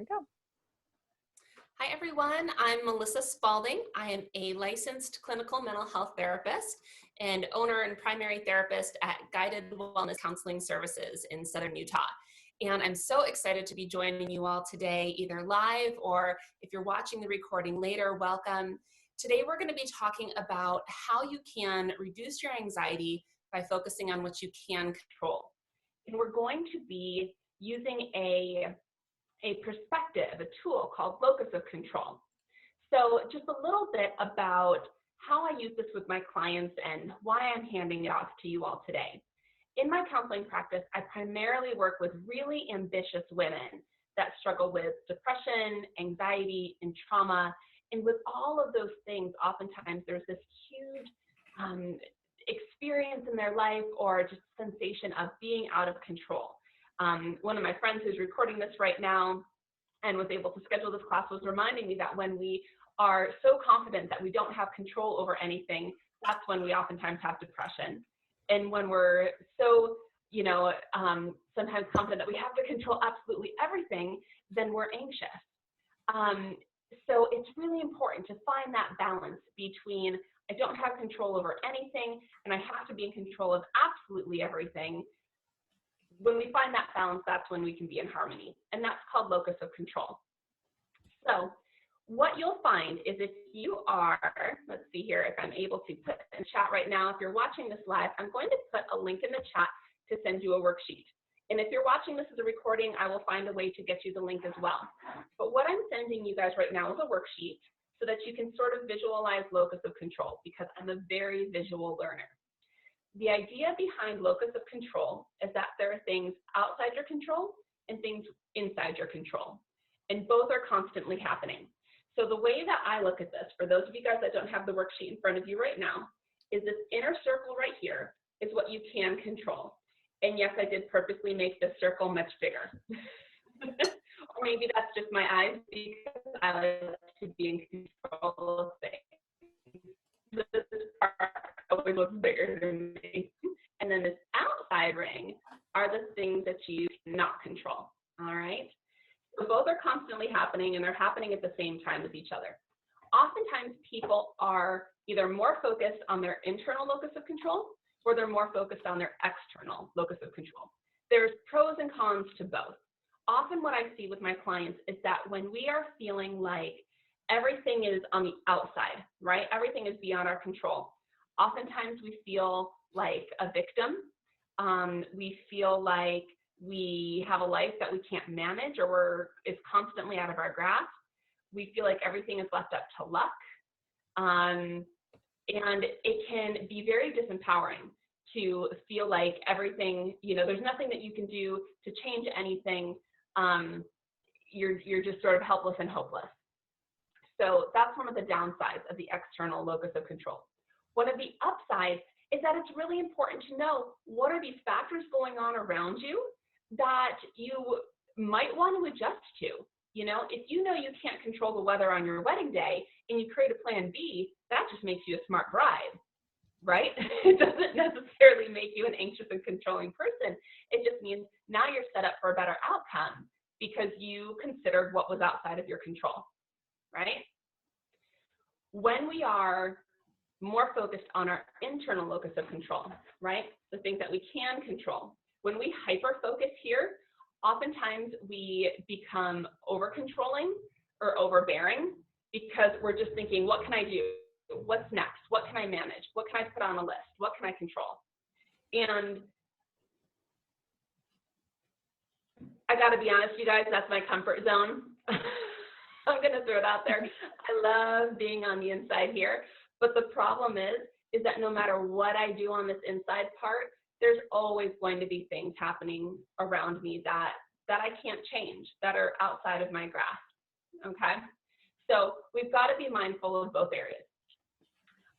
we go. Hi, everyone. I'm Melissa Spaulding. I am a licensed clinical mental health therapist and owner and primary therapist at Guided Wellness Counseling Services in Southern Utah. And I'm so excited to be joining you all today, either live or if you're watching the recording later, welcome. Today, we're going to be talking about how you can reduce your anxiety by focusing on what you can control. And we're going to be using a perspective, a tool called locus of control. So just a little bit about how I use this with my clients and why I'm handing it off to you all today. In my counseling practice, I primarily work with really ambitious women that struggle with depression, anxiety, and trauma. And with all of those things, oftentimes there's this huge experience in their life or just sensation of being out of control. One of my friends who's recording this right now and was able to schedule this class was reminding me that when we are so confident that we don't have control over anything, that's when we oftentimes have depression. And when we're so, sometimes confident that we have to control absolutely everything, then we're anxious. So it's really important to find that balance between I don't have control over anything and I have to be in control of absolutely everything. When we find that balance, that's when we can be in harmony, and that's called locus of control. So what you'll find is if you are, let's see here if I'm able to put in chat right now, if you're watching this live, I'm going to put a link in the chat to send you a worksheet. And if you're watching this as a recording, I will find a way to get you the link as well. But what I'm sending you guys right now is a worksheet so that you can sort of visualize locus of control, because I'm a very visual learner. The idea behind locus of control is that there are things outside your control and things inside your control, and both are constantly happening. So the way that I look at this, for those of you guys that don't have the worksheet in front of you right now, is this inner circle right here is what you can control. And yes, I did purposely make this circle much bigger. Or maybe that's just my eyes, because I like to be in control of things. This part always looks bigger than me. And then this outside ring are the things that you cannot control, all right? So both are constantly happening, and they're happening at the same time as each other. Oftentimes, people are either more focused on their internal locus of control, or they're more focused on their external locus of control. There's pros and cons to both. Often what I see with my clients is that when we are feeling like everything is on the outside, right? Everything is beyond our control. Oftentimes we feel like a victim. We feel like we have a life that we can't manage or is constantly out of our grasp. We feel like everything is left up to luck. And it can be very disempowering to feel like everything, there's nothing that you can do to change anything. You're just sort of helpless and hopeless. So that's one of the downsides of the external locus of control. One of the upsides is that it's really important to know what are these factors going on around you that you might want to adjust to. If you know you can't control the weather on your wedding day and you create a plan B, that just makes you a smart bride, right? It doesn't necessarily make you an anxious and controlling person. It just means now you're set up for a better outcome because you considered what was outside of your control. Right? When we are more focused on our internal locus of control, right? The things that we can control. When we hyper-focus here, oftentimes we become over-controlling or overbearing because we're just thinking, what can I do? What's next? What can I manage? What can I put on a list? What can I control? And I gotta be honest, you guys, that's my comfort zone. I'm going to throw it out there. I love being on the inside here, but the problem is that no matter what I do on this inside part, there's always going to be things happening around me that I can't change, that are outside of my grasp, okay? So we've got to be mindful of both areas.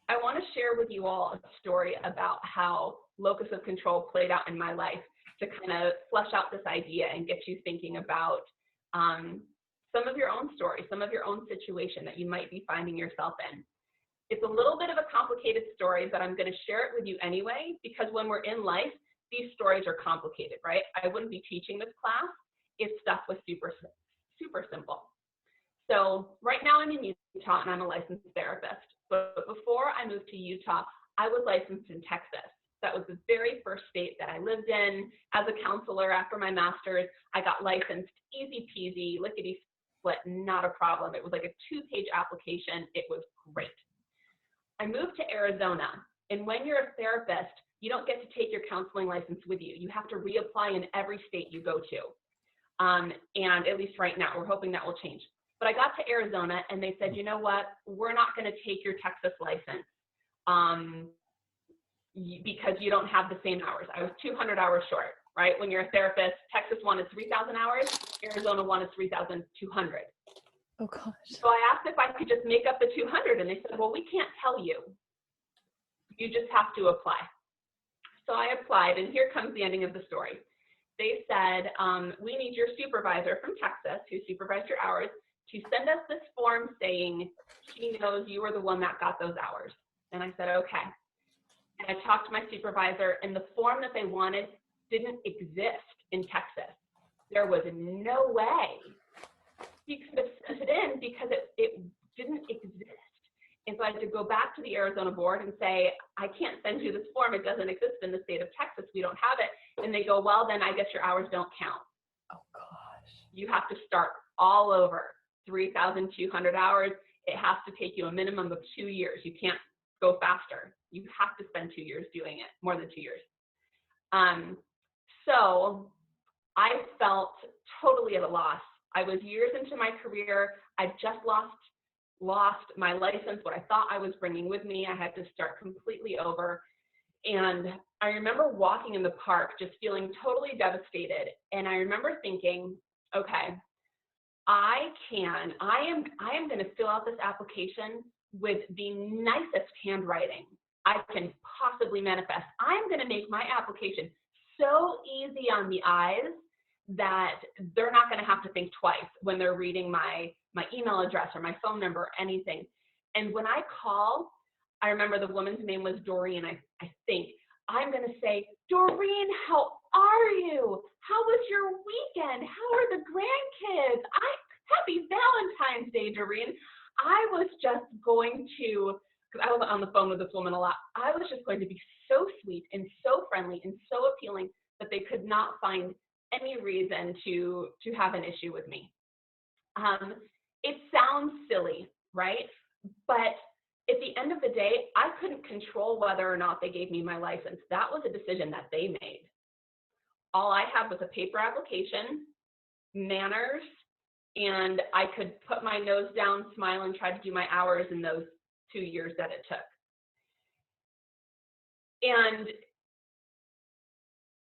I want to share with you all a story about how locus of control played out in my life to kind of flesh out this idea and get you thinking about some of your own story, some of your own situation that you might be finding yourself in. It's a little bit of a complicated story, but I'm going to share it with you anyway, because when we're in life, these stories are complicated, right? I wouldn't be teaching this class if stuff was super simple. So right now I'm in Utah and I'm a licensed therapist. But before I moved to Utah, I was licensed in Texas. That was the very first state that I lived in. As a counselor after my master's, I got licensed, easy peasy, lickety split, not a problem. It was like a 2-page application. It was great. I moved to Arizona, and when you're a therapist, you don't get to take your counseling license with you. You have to reapply in every state you go to. And at least right now, we're hoping that will change. But I got to Arizona and they said, you know what, we're not going to take your Texas license because you don't have the same hours. I was 200 hours short, right? When you're a therapist, Texas wanted 3,000 hours, Arizona wanted 3,200. Oh gosh. So I asked if I could just make up the 200 and they said, well, we can't tell you. You just have to apply. So I applied, and here comes the ending of the story. They said, we need your supervisor from Texas who supervised your hours to send us this form saying she knows you were the one that got those hours. And I said, okay. And I talked to my supervisor, and the form that they wanted didn't exist in Texas. There was no way you could have sent it in because it didn't exist. And so I had to go back to the Arizona board and say, I can't send you this form. It doesn't exist in the state of Texas. We don't have it. And they go, well, then I guess your hours don't count. Oh gosh. You have to start all over. 3,200 hours. It has to take you a minimum of 2 years. You can't go faster. You have to spend 2 years doing it, more than 2 years. So I felt totally at a loss. I was years into my career. I just lost my license, what I thought I was bringing with me. I had to start completely over. And I remember walking in the park just feeling totally devastated. And I remember thinking, okay, I am going to fill out this application with the nicest handwriting I can possibly manifest. I'm going to make my application so easy on the eyes that they're not going to have to think twice when they're reading my email address or my phone number or anything. And when I call, I remember the woman's name was Doreen, I think. I'm going to say, Doreen, how are you? How was your weekend? How are the grandkids? Happy Valentine's Day, Doreen. I was just going to, because I was on the phone with this woman a lot, I was just going to be so sweet and so friendly and so appealing that they could not find any reason to have an issue with me. It sounds silly, right? But at the end of the day, I couldn't control whether or not they gave me my license. That was a decision that they made. All I had was a paper application, manners, and I could put my nose down, smile, and try to do my hours in those 2 years that it took. And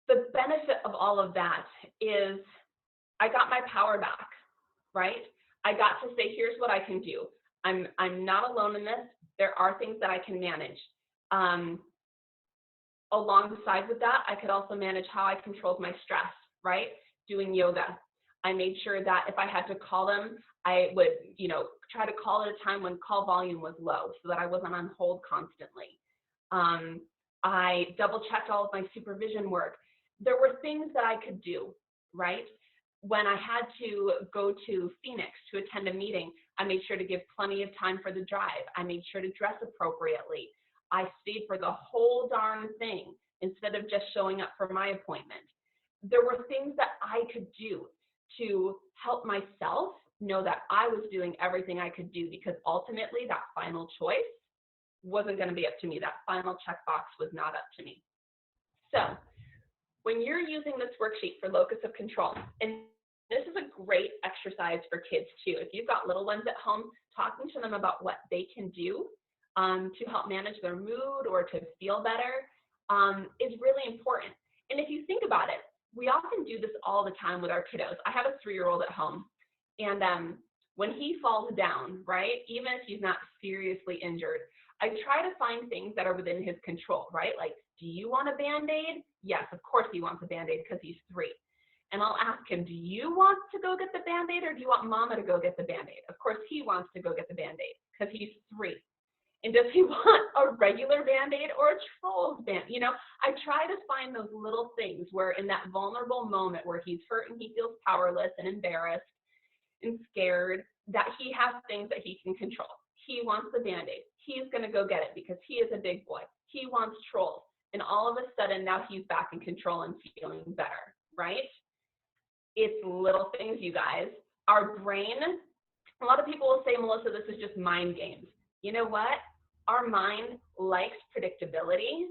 the benefit of all of that is I got my power back, right? I got to say, here's what I can do. I'm not alone in this. There are things that I can manage. Alongside with that, I could also manage how I controlled my stress, right? Doing yoga. I made sure that if I had to call them, I would, try to call at a time when call volume was low so that I wasn't on hold constantly. I double-checked all of my supervision work. There were things that I could do, right? When I had to go to Phoenix to attend a meeting, I made sure to give plenty of time for the drive. I made sure to dress appropriately. I stayed for the whole darn thing instead of just showing up for my appointment. There were things that I could do to help myself know that I was doing everything I could do, because ultimately that final choice wasn't going to be up to me. That final checkbox was not up to me. So when you're using this worksheet for locus of control, and this is a great exercise for kids too. If you've got little ones at home, talking to them about what they can do to help manage their mood or to feel better is really important. And if you think about it, we often do this all the time with our kiddos. I have a 3-year-old at home, and when he falls down, right, even if he's not seriously injured, I try to find things that are within his control, right? Like, do you want a Band-Aid? Yes, of course he wants a Band-Aid because he's 3. And I'll ask him, do you want to go get the Band-Aid or do you want Mama to go get the Band-Aid? Of course he wants to go get the Band-Aid because he's 3. And does he want a regular Band-Aid or a Trolls Band-Aid? I try to find those little things where in that vulnerable moment where he's hurt and he feels powerless and embarrassed, and scared that he has things that he can control. He wants the Band-Aid. He's going to go get it because he is a big boy. He wants trolls. And all of a sudden, now he's back in control and feeling better, right? It's little things, you guys. Our brain, a lot of people will say, Melissa, this is just mind games. You know what? Our mind likes predictability,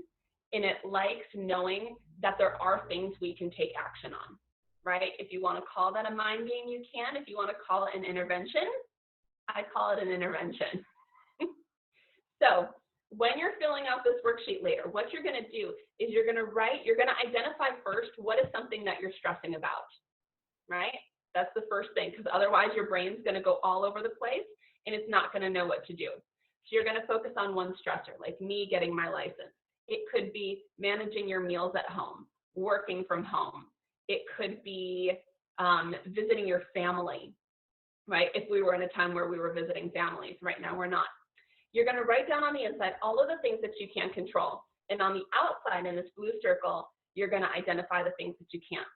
and it likes knowing that there are things we can take action on, right? If you want to call that a mind game, you can. If you want to call it an intervention, I call it an intervention. So when you're filling out this worksheet later, what you're going to do is you're going to identify first what is something that you're stressing about, right? That's the first thing, because otherwise your brain's going to go all over the place and it's not going to know what to do. So you're going to focus on one stressor, like me getting my license. It could be managing your meals at home, working from home. It could be visiting your family, right? If we were in a time where we were visiting families. Right now we're not. You're going to write down on the inside all of the things that you can control. And on the outside in this blue circle, you're going to identify the things that you can't.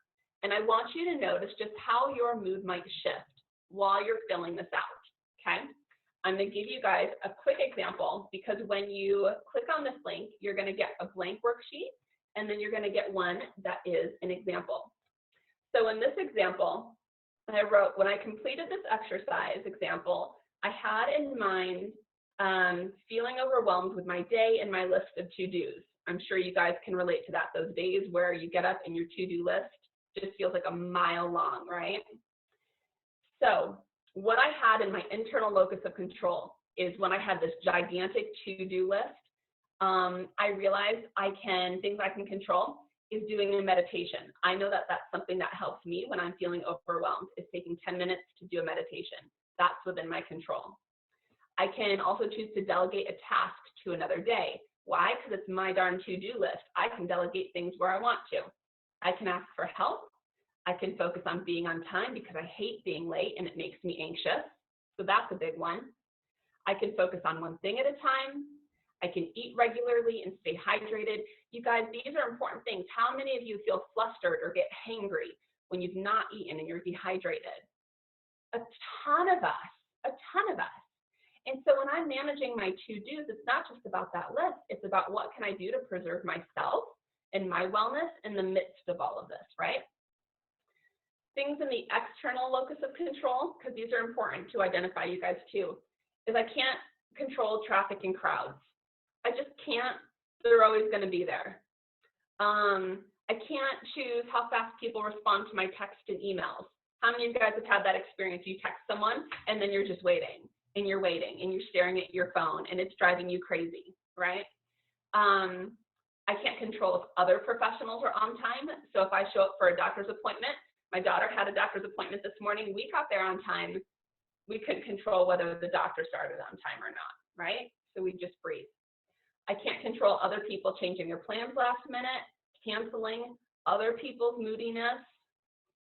And I want you to notice just how your mood might shift while you're filling this out, okay? I'm going to give you guys a quick example, because when you click on this link, you're going to get a blank worksheet, and then you're going to get one that is an example. So in this example, I wrote, when I completed this exercise example, I had in mind feeling overwhelmed with my day and my list of to-dos. I'm sure you guys can relate to that, those days where you get up and your to-do list just feels like a mile long, right? So what I had in my internal locus of control is when I had this gigantic to-do list, I realized things I can control is doing a meditation. I know that that's something that helps me when I'm feeling overwhelmed, is taking 10 minutes to do a meditation. That's within my control. I can also choose to delegate a task to another day. Why? Because it's my darn to-do list. I can delegate things where I want to. I can ask for help. I can focus on being on time because I hate being late and it makes me anxious. So that's a big one. I can focus on one thing at a time. I can eat regularly and stay hydrated. You guys, these are important things. How many of you feel flustered or get hangry when you've not eaten and you're dehydrated? A ton of us, a ton of us. And so when I'm managing my to-dos, it's not just about that list. It's about what can I do to preserve myself and my wellness in the midst of all of this, right? Things in the external locus of control, because these are important to identify, you guys too, is I can't control traffic and crowds. I just can't. They're always going to be there. I can't choose how fast people respond to my text and emails. How many of you guys have had that experience? You text someone and then you're just waiting. And you're waiting and you're staring at your phone and it's driving you crazy, right? I can't control if other professionals are on time. So if I show up for a doctor's appointment, my daughter had a doctor's appointment this morning, we got there on time. We couldn't control whether the doctor started on time or not, right? So we just breathe. I can't control other people changing their plans last minute, canceling, other people's moodiness.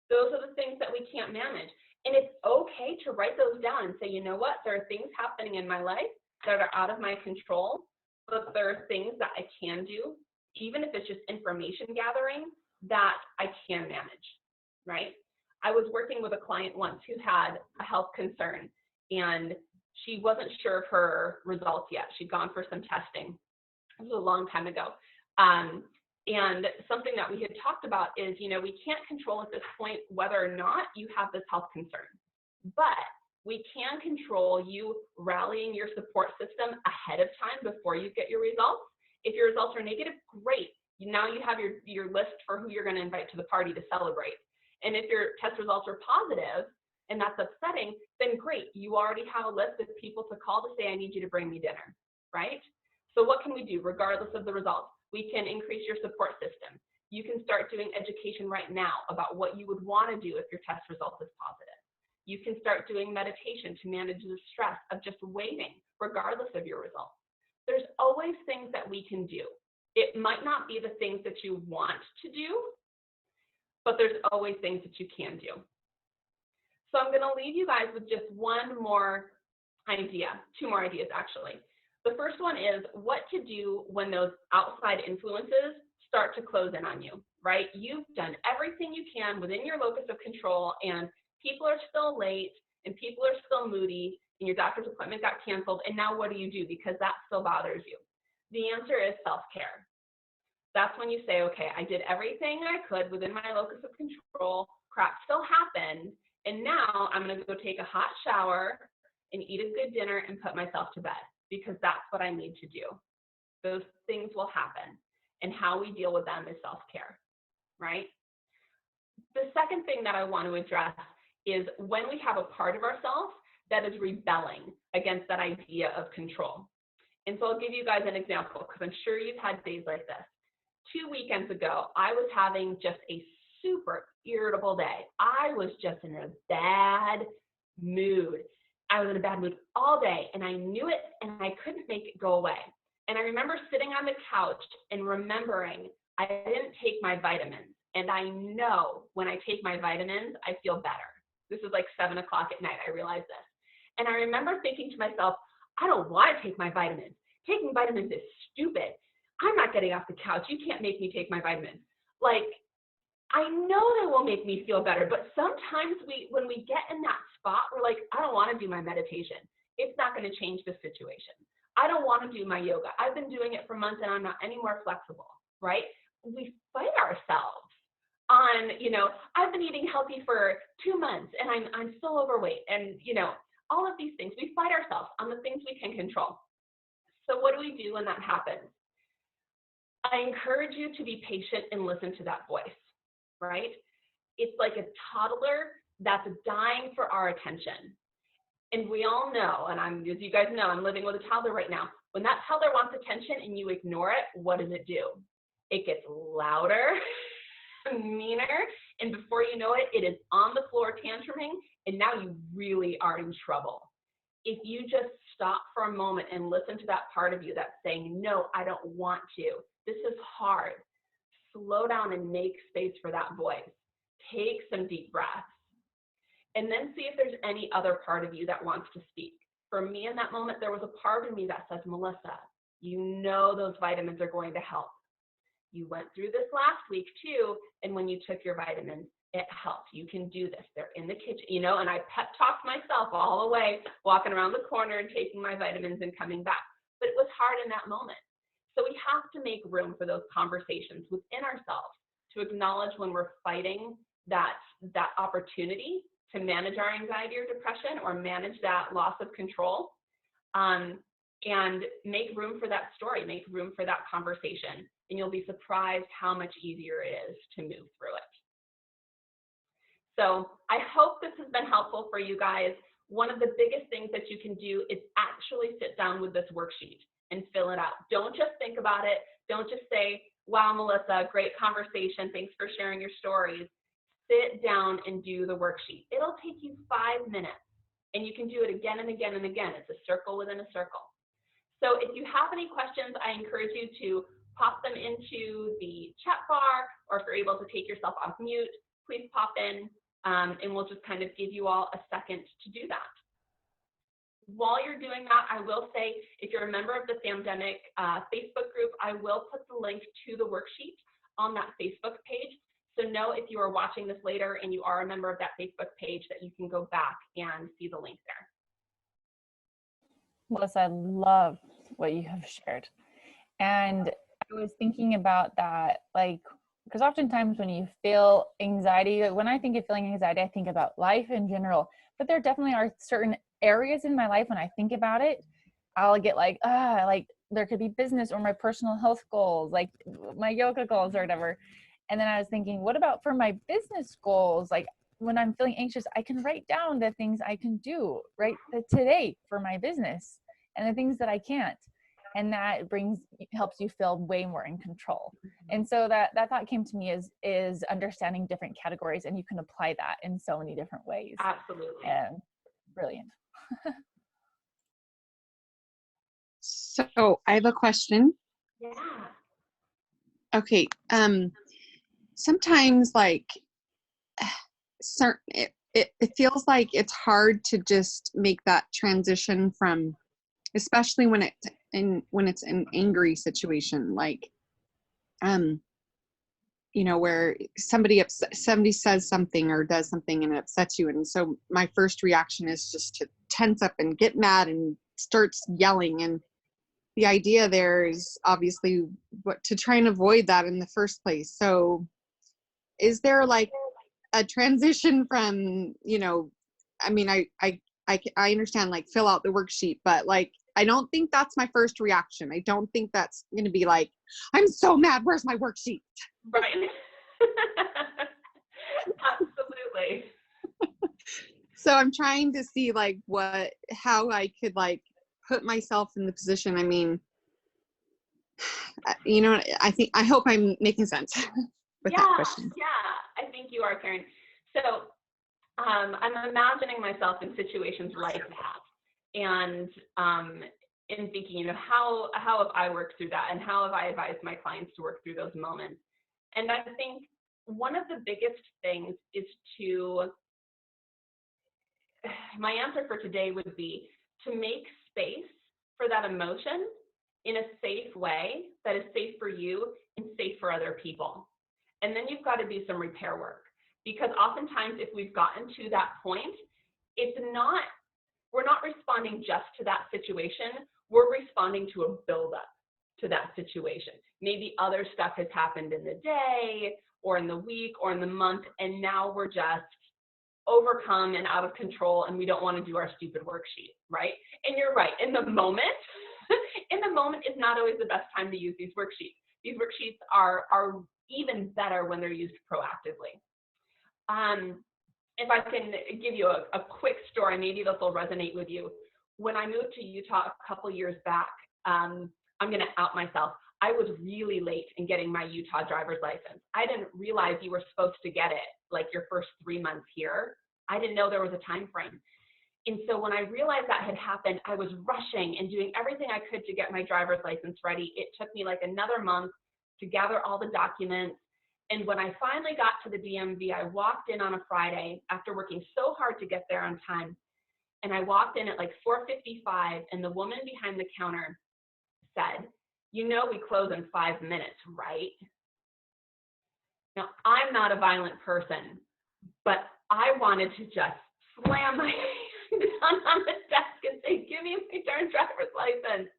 Those are the things that we can't manage. And it's okay to write those down and say, you know what, there are things happening in my life that are out of my control, but there are things that I can do, even if it's just information gathering, that I can manage, right? I was working with a client once who had a health concern, and she wasn't sure of her results yet. She'd gone for some testing. It was a long time ago. And something that we had talked about is, you know, we can't control at this point whether or not you have this health concern, but we can control you rallying your support system ahead of time before you get your results. If your results are negative, great. Now you have your list for who you're going to invite to the party to celebrate. And if your test results are positive and that's upsetting, then great. You already have a list of people to call to say, I need you to bring me dinner, right? So what can we do regardless of the results? We can increase your support system. You can start doing education right now about what you would want to do if your test result is positive. You can start doing meditation to manage the stress of just waiting regardless of your results. There's always things that we can do. It might not be the things that you want to do, but there's always things that you can do. So I'm going to leave you guys with just one more idea, two more ideas actually. The first one is what to do when those outside influences start to close in on you, right? You've done everything you can within your locus of control and people are still late and people are still moody and your doctor's appointment got canceled, and now what do you do because that still bothers you? The answer is self-care. That's when you say, okay, I did everything I could within my locus of control, crap still happened, and now I'm gonna go take a hot shower and eat a good dinner and put myself to bed because that's what I need to do. Those things will happen, and how we deal with them is self-care, right? The second thing that I want to address is when we have a part of ourselves that is rebelling against that idea of control. And so I'll give you guys an example because I'm sure you've had days like this. 2 weekends ago, I was having just a super irritable day. I was just in a bad mood. I was in a bad mood all day, and I knew it, and I couldn't make it go away. And I remember sitting on the couch and remembering I didn't take my vitamins. And I know when I take my vitamins, I feel better. This is like 7 o'clock at night, I realized this. And I remember thinking to myself, I don't want to take my vitamins. Taking vitamins is stupid. I'm not getting off the couch. You can't make me take my vitamins. Like, I know they will make me feel better, but sometimes when we get in that spot, we're like, I don't want to do my meditation. It's not going to change the situation. I don't want to do my yoga. I've been doing it for months and I'm not any more flexible, right? We fight ourselves on, I've been eating healthy for 2 months and I'm still overweight, and all of these things. We fight ourselves on the things we can control. So what do we do when that happens? I encourage you to be patient and listen to that voice, right? It's like a toddler that's dying for our attention. And we all know, and as you guys know, I'm living with a toddler right now. When that toddler wants attention and you ignore it, what does it do? It gets louder, meaner, and before you know it, it is on the floor tantruming, and now you really are in trouble. If you just stop for a moment and listen to that part of you that's saying, no, I don't want to. This is hard. Slow down and make space for that voice. Take some deep breaths. And then see if there's any other part of you that wants to speak. For me in that moment, there was a part of me that says, Melissa, you know those vitamins are going to help. You went through this last week too, and when you took your vitamins, it helped. You can do this. They're in the kitchen, and I pep talked myself all the way, walking around the corner and taking my vitamins and coming back. But it was hard in that moment. So we have to make room for those conversations within ourselves to acknowledge when we're fighting that opportunity to manage our anxiety or depression or manage that loss of control, and make room for that story, make room for that conversation, and you'll be surprised how much easier it is to move through it. So I hope this has been helpful for you guys. One of the biggest things that you can do is actually sit down with this worksheet and fill it out. Don't just think about it. Don't just say, wow, Melissa, great conversation. Thanks for sharing your stories. Sit down and do the worksheet. It'll take you 5 minutes, and you can do it again and again and again. It's a circle within a circle. So if you have any questions, I encourage you to pop them into the chat bar, or if you're able to take yourself off mute, please pop in, and we'll just kind of give you all a second to do that. While you're doing that, I will say, if you're a member of the Famdemic Facebook group, I will put the link to the worksheet on that Facebook page. So know if you are watching this later and you are a member of that Facebook page that you can go back and see the link there. Melissa, I love what you have shared. And I was thinking about that, because oftentimes when you feel anxiety, when I think of feeling anxiety, I think about life in general. But there definitely are certain areas in my life when I think about it, I'll get there could be business or my personal health goals, like my yoga goals or whatever. And then I was thinking, what about for my business goals? Like when I'm feeling anxious, I can write down the things I can do right today for my business and the things that I can't. And that helps you feel way more in control. And so that thought came to me is understanding different categories, and you can apply that in so many different ways. Absolutely. And brilliant. So I have a question. Yeah. Okay. Sometimes it feels like it's hard to just make that transition from, especially when it's an angry situation. you know, where somebody says something or does something and it upsets you. And so my first reaction is just to tense up and get mad and starts yelling. And the idea there is obviously what to try and avoid that in the first place. So is there like a transition from, you know, I mean, I understand like fill out the worksheet, but like, I don't think that's my first reaction. I don't think that's going to be like, I'm so mad. Where's my worksheet? Right. Absolutely. So I'm trying to see like how I could like put myself in the position. I mean, you know, I hope I'm making sense with that question. Yeah, I think you are, Karen. So I'm imagining myself in situations like that, and in thinking, you know, how have I worked through that, and how have I advised my clients to work through those moments? And I think one of the biggest things is my answer for today would be to make space for that emotion in a safe way that is safe for you and safe for other people. And then you've got to do some repair work, because oftentimes if we've gotten to that point, we're not responding just to that situation, we're responding to a buildup to that situation. Maybe other stuff has happened in the day or in the week or in the month, and now we're just overcome and out of control, and we don't want to do our stupid worksheet, right? And you're right, in the moment, is not always the best time to use these worksheets. These worksheets are even better when they're used proactively. If I can give you a quick story, maybe this will resonate with you. When I moved to Utah a couple years back, I'm going to out myself. I was really late in getting my Utah driver's license. I didn't realize you were supposed to get it like your first 3 months here. I didn't know there was a time frame. And so when I realized that had happened, I was rushing and doing everything I could to get my driver's license ready. It took me like another month to gather all the documents. And when I finally got to the DMV, I walked in on a Friday after working so hard to get there on time. And I walked in at like 4:55, and the woman behind the counter said, "You know we close in 5 minutes, right?" Now, I'm not a violent person, but I wanted to just slam my hand down on the desk and say, "Give me my darn driver's license."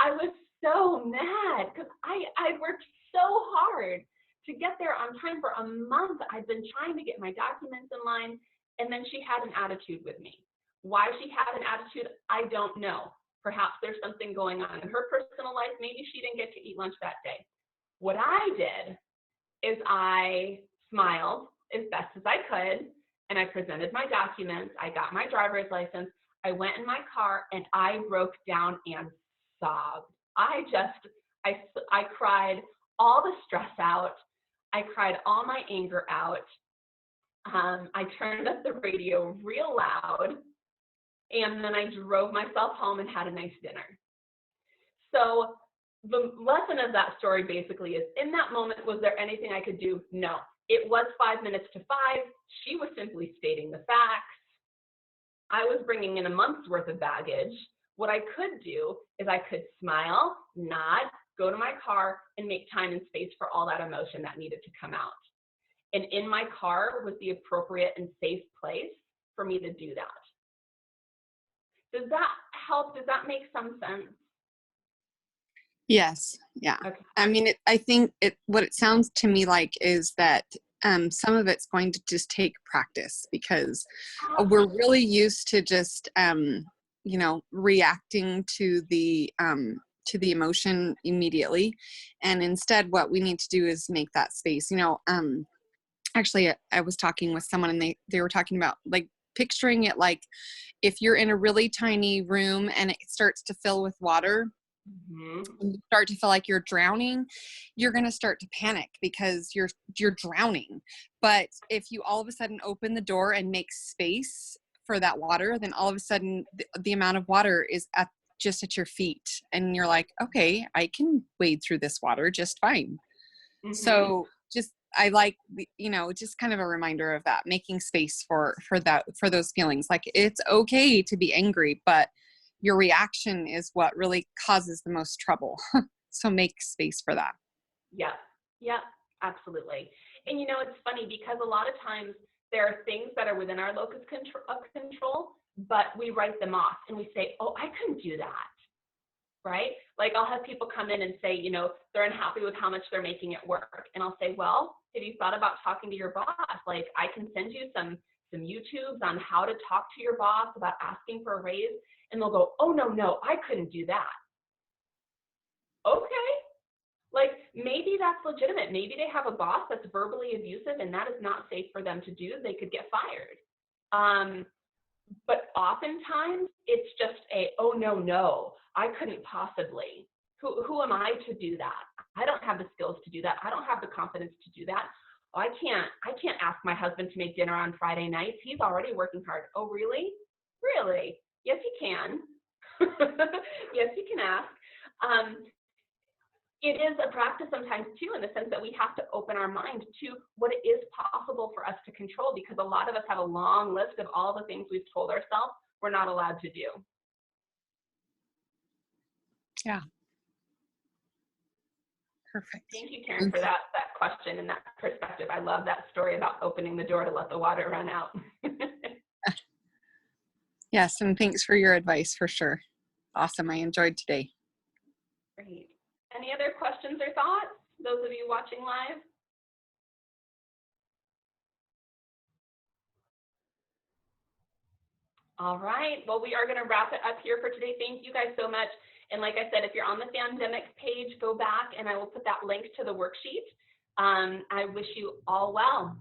I was so mad because I worked so hard to get there on time for a month. I'd been trying to get my documents in line, and then she had an attitude with me. Why she had an attitude, I don't know. Perhaps there's something going on in her personal life. Maybe she didn't get to eat lunch that day. What I did is I smiled as best as I could, and I presented my documents. I got my driver's license. I went in my car, and I broke down and sobbed. I cried all the stress out. I cried all my anger out. I turned up the radio real loud, and then I drove myself home and had a nice dinner. So the lesson of that story basically is, in that moment, was there anything I could do? No. It was 5 minutes to 5. She was simply stating the facts. I was bringing in a month's worth of baggage. What I could do is I could smile, nod, go to my car, and make time and space for all that emotion that needed to come out. And in my car was the appropriate and safe place for me to do that. Does that help? Does that make some sense? Yes. Yeah. Okay. I mean, I think what it sounds to me like is that some of it's going to just take practice, because we're really used to just, you know, reacting to the emotion immediately. And instead, what we need to do is make that space. You know, actually, I was talking with someone, and they were talking about like picturing it like if you're in a really tiny room and it starts to fill with water. Mm-hmm. When you start to feel like you're drowning, you're going to start to panic because you're drowning. But if you all of a sudden open the door and make space for that water, then all of a sudden the amount of water is just at your feet, and you're like, okay, I can wade through this water just fine. Mm-hmm. So I like, you know, just kind of a reminder of that, making space for those feelings. Like, it's okay to be angry, but your reaction is what really causes the most trouble. So make space for that. Yeah. Yeah. Absolutely. And you know, it's funny because a lot of times there are things that are within our locus of control, but we write them off and we say, oh, I couldn't do that. Right? Like I'll have people come in and say, you know, they're unhappy with how much they're making at work. And I'll say, well, have you thought about talking to your boss? Like I can send you some YouTubes on how to talk to your boss about asking for a raise. And they'll go, oh, no, I couldn't do that. Okay. Like maybe that's legitimate. Maybe they have a boss that's verbally abusive and that is not safe for them to do. They could get fired. But oftentimes it's just oh, no, I couldn't possibly. Who am I to do that? I don't have the skills to do that. I don't have the confidence to do that. Oh, I can't ask my husband to make dinner on Friday nights. He's already working hard. Oh, really? Really? Yes, you can. Yes, you can ask. It is a practice sometimes too, in the sense that we have to open our mind to what it is possible for us to control, because a lot of us have a long list of all the things we've told ourselves we're not allowed to do. Yeah. Perfect. Thank you, Karen, for that question and that perspective. I love that story about opening the door to let the water run out. Yes, and thanks for your advice for sure. Awesome. I enjoyed today. Great. Any other questions or thoughts? Those of you watching live? All right. Well, we are going to wrap it up here for today. Thank you guys so much. And like I said, if you're on the Pandemic page, go back and I will put that link to the worksheet. I wish you all well.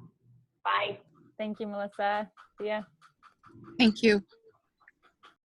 Bye. Thank you, Melissa. See ya. Thank you.